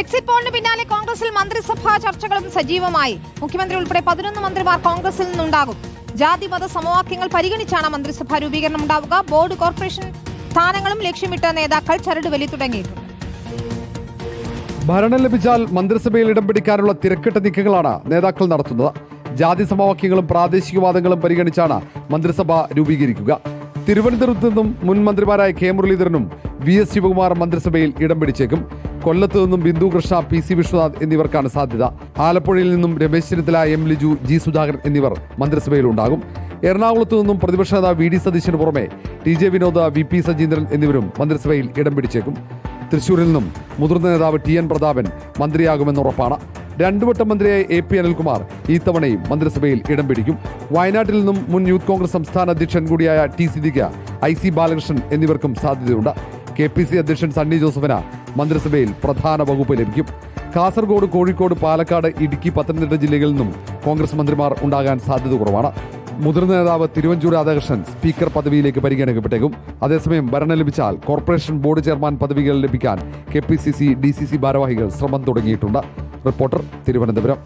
Exit പോളിന് പിന്നാലെ കോൺഗ്രസിൽ മന്ത്രിസഭാ ചർച്ചകളും സജീവമായി. മുഖ്യമന്ത്രി ഉൾപ്പെടെ 11 മന്ത്രിമാർ കോൺഗ്രസിൽ നിന്നുണ്ടാകും. ജാതി മത സമവാക്യങ്ങൾ പരിഗണിച്ചാണ് മന്ത്രിസഭാ രൂപീകരണം ഉണ്ടാവുക. ബോർഡ് കോർപ്പറേഷൻ സ്ഥാനങ്ങളും ലക്ഷ്യമിട്ട് നേതാക്കൾ ചരടുവലി തുടങ്ങിയിട്ടുണ്ട്. ഭരണം ലഭിച്ചാൽ മന്ത്രിസഭയിൽ ഇടം പിടിക്കാനുള്ള തിരക്കിട്ട നീക്കങ്ങളാണ് നേതാക്കൾ നടത്തുന്നത്. ജാതി സമവാക്യങ്ങളും പ്രാദേശികവാദങ്ങളും പരിഗണിച്ചാണ് മന്ത്രിസഭ രൂപീകരിക്കുക. തിരുവനന്തപുരത്ത് നിന്നും മുൻ മന്ത്രിമാരായ കെ മുരളീധരനും VS ശിവകുമാർ മന്ത്രിസഭയിൽ ഇടം പിടിച്ചേക്കും. കൊല്ലത്ത് നിന്നും ബിന്ദു കൃഷ്ണ, PC വിശ്വനാഥ് എന്നിവർക്കാണ് സാധ്യത. ആലപ്പുഴയിൽ നിന്നും രമേശ് ചെന്നിത്തല, M ലിജു, G സുധാകരൻ എന്നിവർ മന്ത്രിസഭയിലുണ്ടാകും. എറണാകുളത്ത് നിന്നും പ്രതിപക്ഷ നേതാവ് VD സതീശന് പുറമെ TJ വിനോദ്, VP സജീന്ദ്രൻ എന്നിവരും മന്ത്രിസഭയിൽ ഇടം പിടിച്ചേക്കും. തൃശൂരിൽ നിന്നും മുതിർന്ന നേതാവ് TN പ്രതാപൻ മന്ത്രിയാകുമെന്ന് ഉറപ്പാണ്. 2 വട്ടം മന്ത്രിയായ AP അനിൽകുമാർ ഇത്തവണയും മന്ത്രിസഭയിൽ ഇടം പിടിക്കും. വയനാട്ടിൽ നിന്നും മുൻ യൂത്ത് കോൺഗ്രസ് സംസ്ഥാന അധ്യക്ഷൻ കൂടിയായ T സിദ്ദിഖ്, IC ബാലകൃഷ്ണൻ എന്നിവർക്കും സാധ്യതയുണ്ട്. KPC അധ്യക്ഷൻ സണ്ണി ജോസഫിന് മന്ത്രിസഭയിൽ പ്രധാന വകുപ്പ് ലഭിക്കും. കാസർഗോഡ്, കോഴിക്കോട്, പാലക്കാട്, ഇടുക്കി, പത്തനംതിട്ട ജില്ലകളിൽ നിന്നും കോൺഗ്രസ് മന്ത്രിമാർ ഉണ്ടാകാൻ സാധ്യത കുറവാണ്. മുതിർന്ന നേതാവ് തിരുവഞ്ചൂർ രാധാകൃഷ്ണൻ സ്പീക്കർ പദവിയിലേക്ക് പരിഗണിക്കപ്പെട്ടേക്കും. അതേസമയം ഭരണം ലഭിച്ചാൽ കോർപ്പറേഷൻ ബോർഡ് ചെയർമാൻ പദവികൾ ലഭിക്കാൻ KPCC, DCC ഭാരവാഹികൾ ശ്രമം തുടങ്ങിയിട്ടുണ്ട്. റിപ്പോർട്ടർ, തിരുവനന്തപുരം.